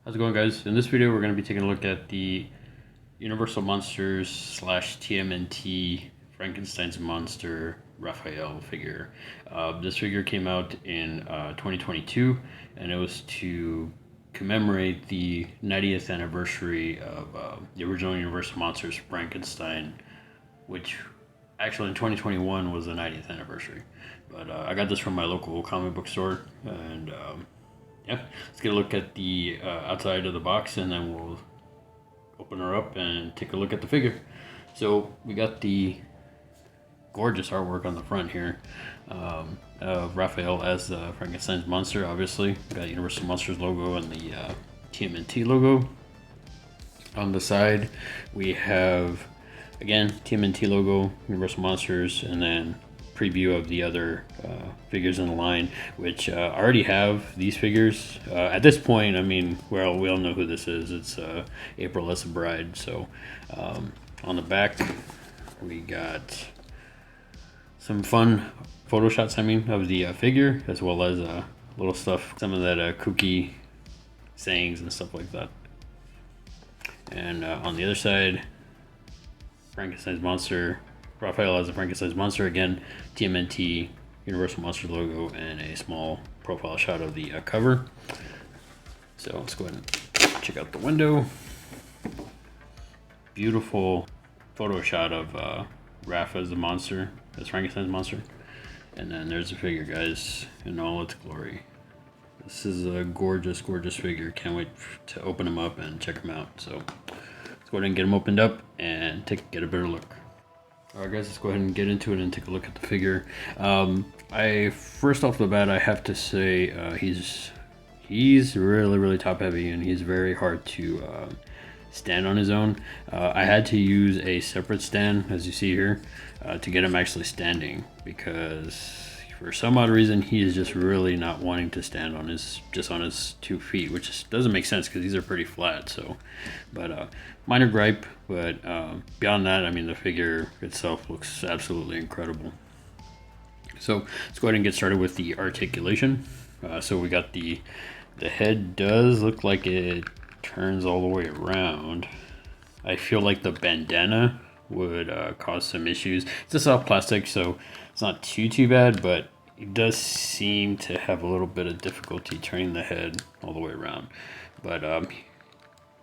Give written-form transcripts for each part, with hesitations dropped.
How's it going, guys? In this video we're going to be taking a look at the Universal Monsters / TMNT Frankenstein's Monster Raphael figure. This figure came out in 2022, and it was to commemorate the 90th anniversary of the original Universal Monsters Frankenstein, which actually in 2021 was the 90th anniversary. But I got this from my local comic book store, and yeah, let's get a look at the outside of the box, and then we'll open her up and take a look at the figure. So we got the gorgeous artwork on the front here of Raphael as Frankenstein's monster. Obviously, we got Universal Monsters logo and the TMNT logo. On the side, we have again TMNT logo, Universal Monsters, and then preview of the other figures in the line, which I already have these figures. At this point, I mean, well, we all know who this is. It's April as a Bride. So on the back, we got some fun photo shots, of the figure, as well as little stuff, some of that kooky sayings and stuff like that. And on the other side, Frankenstein's monster, Raphael as a Frankenstein's monster, again, TMNT, Universal Monsters logo, and a small profile shot of the cover. So let's go ahead and check out the window. Beautiful photo shot of Raph as the monster, as Frankenstein's monster. And then there's the figure, guys, in all its glory. This is a gorgeous, gorgeous figure. Can't wait to open him up and check him out. So let's go ahead and get him opened up and get a better look. Alright, guys, let's go ahead and get into it and take a look at the figure. First off the bat, I have to say he's really top heavy, and he's very hard to stand on his own. I had to use a separate stand, as you see here, to get him actually standing, because for some odd reason he is just really not wanting to stand on his 2 feet, which just doesn't make sense because these are pretty flat. So, but minor gripe. But beyond that, I mean, the figure itself looks absolutely incredible. So let's go ahead and get started with the articulation. So we got the head does look like it turns all the way around. I feel like the bandana would cause some issues. It's a soft plastic, so it's not too bad, but it does seem to have a little bit of difficulty turning the head all the way around. But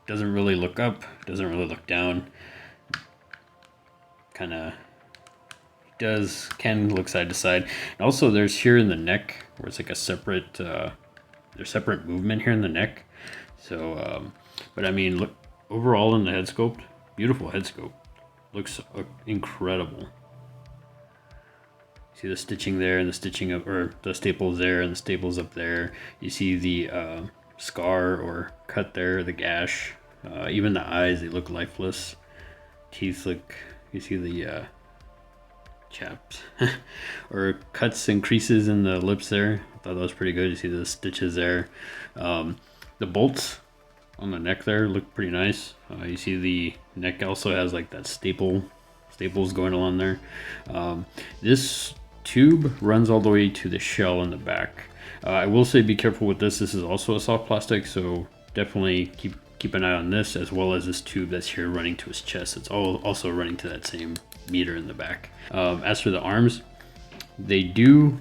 doesn't really look up, doesn't really look down. Kind of can look side to side. And also there's here in the neck where it's like a separate there's separate movement here in the neck. So but I mean, look, overall in the head sculpt, beautiful head sculpt. Looks incredible. See the stitching there, and the stitching up, or the staples there and the staples up there. You see the scar or cut there, the gash. Even the eyes, they look lifeless. Teeth look, you see the chaps or cuts and creases in the lips there. I thought that was pretty good. You see the stitches there. The bolts on the neck there look pretty nice. You see the neck also has like that staples going along there. This tube runs all the way to the shell in the back. I will say be careful with this. This is also a soft plastic, so definitely keep an eye on this, as well as this tube that's here running to his chest. It's also running to that same meter in the back. As for the arms, they do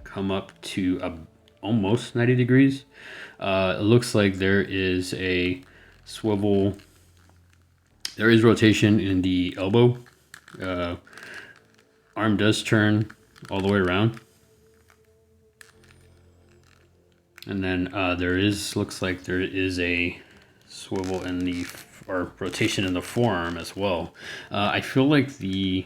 come up to almost 90 degrees. It looks like there is a swivel. There is rotation in the elbow. Arm does turn all the way around. And then looks like there is a swivel in or rotation in the forearm as well. I feel like the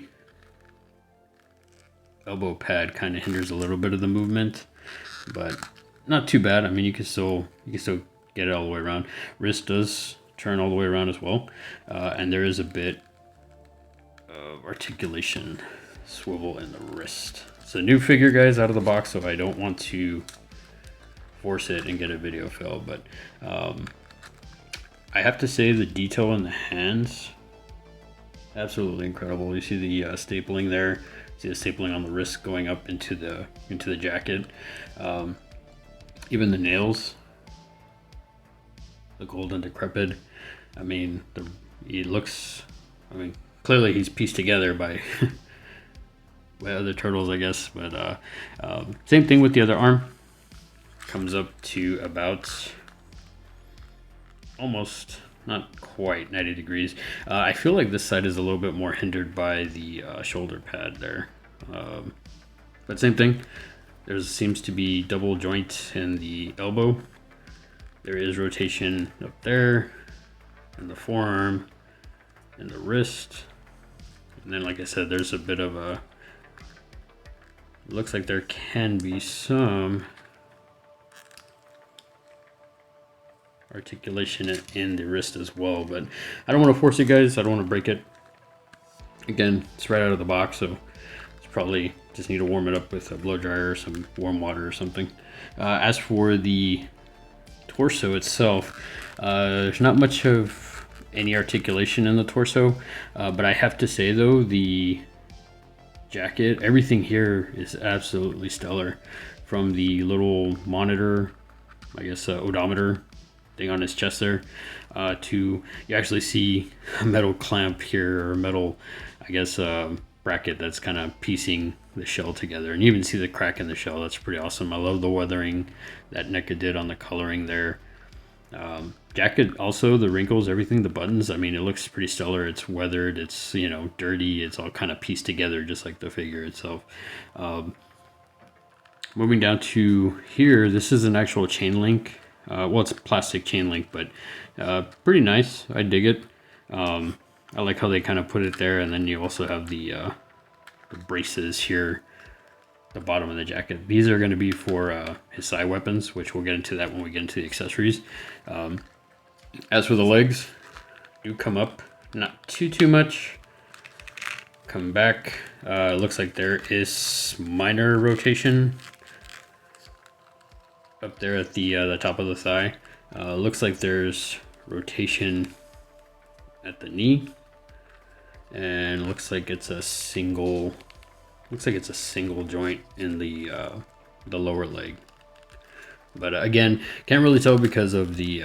elbow pad kind of hinders a little bit of the movement, but not too bad. I mean, you can still get it all the way around. Wrist does turn all the way around as well, and there is a bit of articulation swivel in the wrist. It's a new figure, guys, out of the box, so I don't want to force it and get a video fail, but I have to say the detail in the hands, absolutely incredible. You see the stapling there. See the stapling on the wrist going up into the jacket. Even the nails look old and decrepit. I mean, he looks, I mean, clearly he's pieced together by by other turtles, I guess. But same thing with the other arm. Comes up to about almost, not quite 90 degrees. I feel like this side is a little bit more hindered by the shoulder pad there. But same thing. There seems to be double joint in the elbow. There is rotation up there, in the forearm, and the wrist. And then, like I said, there's a bit of a, looks like there can be some articulation in the wrist as well, but I don't want to force you guys. I don't want to break it. Again, it's right out of the box, so it's probably just need to warm it up with a blow dryer or some warm water or something. As for the torso itself, there's not much of any articulation in the torso, but I have to say though, the jacket, everything here is absolutely stellar. From the little monitor, I guess odometer thing on his chest there, to you actually see a metal clamp here, or metal, I guess, bracket that's kind of piecing the shell together, and you even see the crack in the shell. That's pretty awesome. I love the weathering that NECA did on the coloring there. Jacket also, the wrinkles, everything, the buttons, I mean, it looks pretty stellar. It's weathered, it's, you know, dirty, it's all kind of pieced together just like the figure itself. Moving down to here, this is an actual chain link. Well, it's a plastic chain link, but pretty nice. I dig it. I like how they kind of put it there, and then you also have the braces here at the bottom of the jacket. These are going to be for his side weapons, which we'll get into that when we get into the accessories. As for the legs, do come up, not too much. Come back. Looks like there is minor rotation up there at the top of the thigh. Looks like there's rotation at the knee, and looks like it's a single joint in the lower leg. But again, can't really tell because of the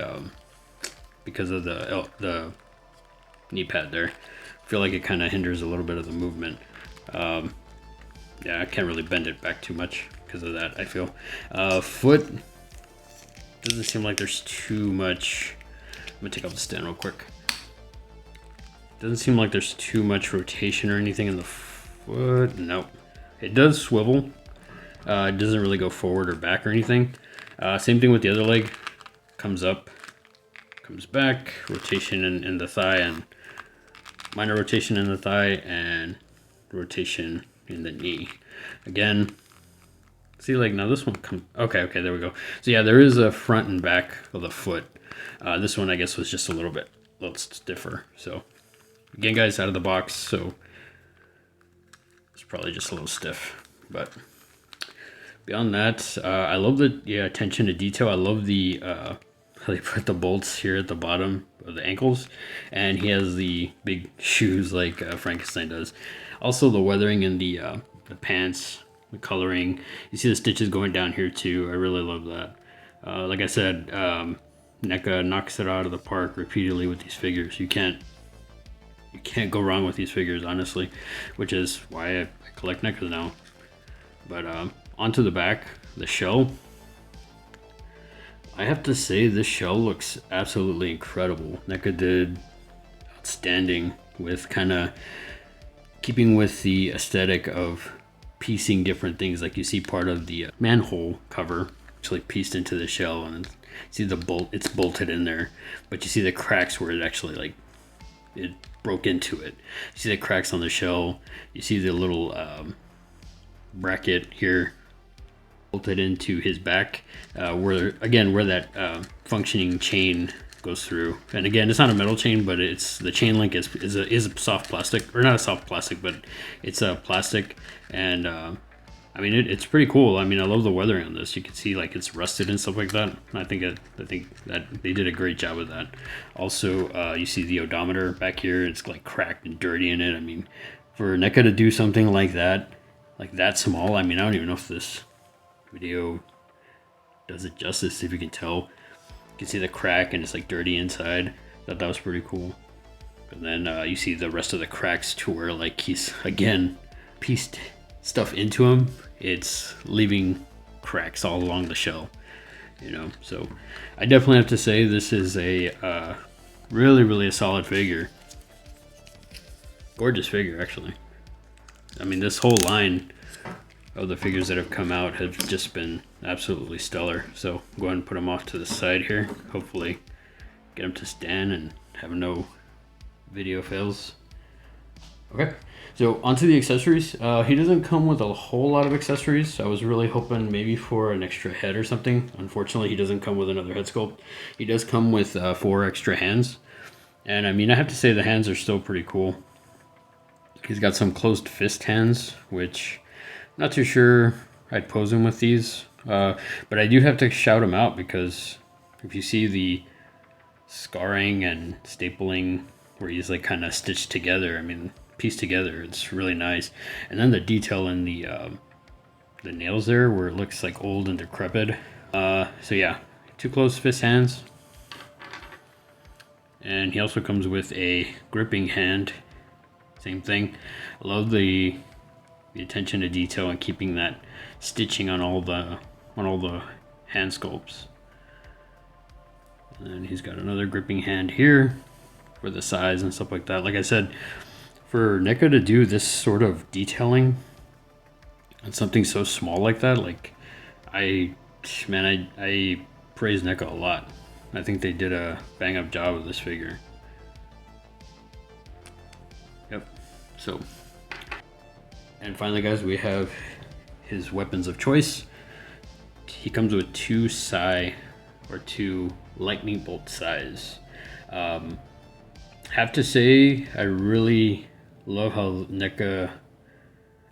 knee pad there. I feel like it kind of hinders a little bit of the movement. Yeah, I can't really bend it back too much because of that, I feel. Foot, doesn't seem like there's too much. I'm gonna take off the stand real quick. Doesn't seem like there's too much rotation or anything in the foot. Nope. It does swivel. It doesn't really go forward or back or anything. Same thing with the other leg. Comes up, comes back. Rotation in the thigh, and minor rotation in the thigh, and rotation in the knee. Again, see, like, now this one come. Okay, there we go. So yeah, there is a front and back of the foot. This one, I guess, was just a little stiffer. So again, guys, out of the box, so it's probably just a little stiff. But beyond that, I love the attention to detail. I love the how they put the bolts here at the bottom of the ankles, and he has the big shoes like Frankenstein does. Also, the weathering in the pants, the coloring. You see the stitches going down here too. I really love that. Like I said, NECA knocks it out of the park repeatedly with these figures. You can't go wrong with these figures, honestly, which is why I collect NECAs now. But onto the back, the shell. I have to say, this shell looks absolutely incredible. NECA did outstanding with kind of keeping with the aesthetic of piecing different things. Like you see part of the manhole cover actually pieced into the shell, and see the bolt, it's bolted in there, but you see the cracks where it actually, like, it broke into it. You see the cracks on the shell. You see the little bracket here bolted into his back, where that functioning chain goes through. And again, it's not a metal chain, but it's the chain link is a soft plastic, or not a soft plastic, but it's a plastic. And I mean, it's pretty cool. I mean, I love the weathering on this. You can see, like, it's rusted and stuff like that. I think that they did a great job with that. Also, you see the odometer back here. It's like cracked and dirty in it. I mean, for NECA to do something like that small, I mean, I don't even know if this video does it justice, if you can tell. can see the crack and it's like dirty inside. Thought that was pretty cool. And then you see the rest of the cracks to where like he's again pieced stuff into him. It's leaving cracks all along the shell, you know. So I definitely have to say this is a really a solid figure. Gorgeous figure, actually. I mean, this whole line of the figures that have come out have just been absolutely stellar. So go ahead and put them off to the side here. Hopefully get them to stand and have no video fails. Okay, so onto the accessories. He doesn't come with a whole lot of accessories. I was really hoping maybe for an extra head or something. Unfortunately, he doesn't come with another head sculpt. He does come with 4 extra hands. And I mean, I have to say the hands are still pretty cool. He's got some closed fist hands, which I'm not too sure I'd pose him with these. But I do have to shout him out because if you see the scarring and stapling where he's like kind of stitched together, I mean, pieced together, it's really nice. And then the detail in the nails there where it looks like old and decrepit. So yeah, 2 closed fist hands. And he also comes with a gripping hand. Same thing. I love the attention to detail and keeping that stitching on all the hand sculpts. And he's got another gripping hand here for the size and stuff like that. Like I said, for NECA to do this sort of detailing on something so small like that, like I praise NECA a lot. I think they did a bang up job with this figure. Yep. So, and finally, guys, we have his weapons of choice. He comes with 2 sai or 2 lightning bolt sais. Have to say, I really love how NECA.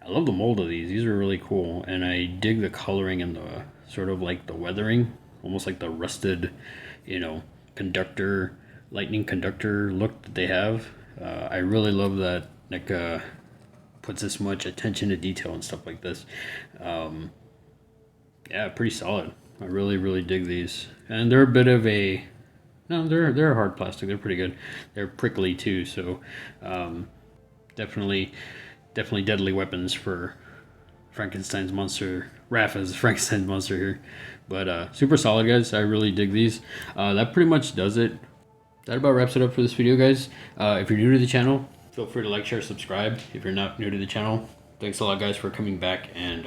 I love the mold of these. These are really cool, and I dig the coloring and the sort of like the weathering, almost like the rusted, you know, conductor, lightning conductor look that they have. I really love that NECA puts this much attention to detail and stuff like this. Yeah, pretty solid. I really dig these, and they're a bit of a they're hard plastic. They're pretty good. They're prickly too, so definitely deadly weapons for Frankenstein's monster. Raphael's Frankenstein's monster here, but super solid, guys. I really dig these. That pretty much does it. That about wraps it up for this video, guys. If you're new to the channel, feel free to like, share, subscribe. If you're not new to the channel, thanks a lot, guys, for coming back and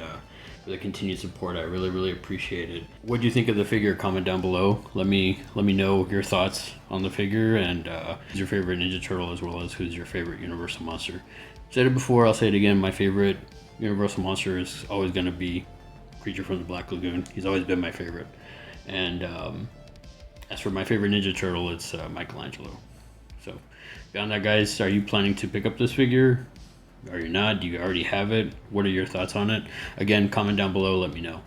for the continued support. I really appreciate it. What do you think of the figure? Comment down below. Let me know your thoughts on the figure and who's your favorite Ninja Turtle, as well as who's your favorite Universal monster. Said it before, I'll say it again. My favorite Universal monster is always going to be Creature from the Black Lagoon. He's always been my favorite. And as for my favorite Ninja Turtle, it's Michelangelo. So beyond that, guys, are you planning to pick up this figure? Are you not? Do you already have it? What are your thoughts on it? Again, comment down below, let me know.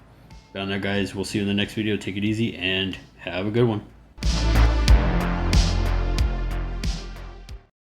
Beyond that, guys, we'll see you in the next video. Take it easy and have a good one.